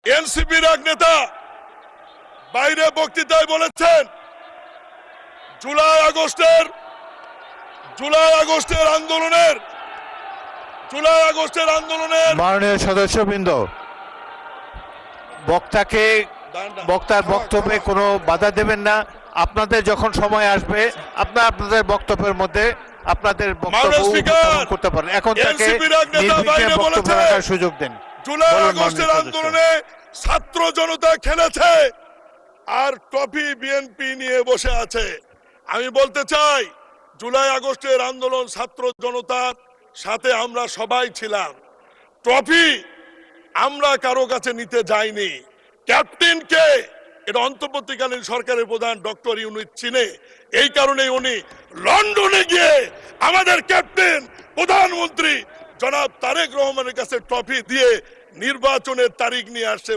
এনসিপির এক নেতা বাইরে বক্তৃতায় বলেছেন জুলাই আগস্টের আন্দোলনের মাননীয় সদস্যবৃন্দ, বক্তার বক্তব্যে কোনো বাধা দেবেন না। আপনাদের যখন সময় আসবে আপনাদের বক্তব্যের মধ্যে আপনাদের বক্তব্য উপস্থাপন করতে পারেন। এখন তাকে নির্বিঘ্নে বক্তব্য রাখার সুযোগ দেন। জুলাই আগস্টের আন্দোলনে ছাত্র জনতা খেলেছে আর ট্রফি বিএনপি নিয়ে বসে আছে। আমি বলতে চাই জুলাই আগস্টের আন্দোলন ছাত্র জনতার সাথে আমরা সবাই ছিলাম। ট্রফি আমরা কারো কাছে নিতে যাইনি। ক্যাপ্টেনকে এটা অন্তর্বর্তীকালীন সরকারের প্রধান ডক্টর ইউনূস চিনে, এই কারণে উনি লন্ডনে গিয়ে আমাদের ক্যাপ্টেন প্রধানমন্ত্রী জনাব তারেক রহমানের কাছে ট্রফি দিয়ে নির্বাচনের তারিখ নিয়ে আসছে।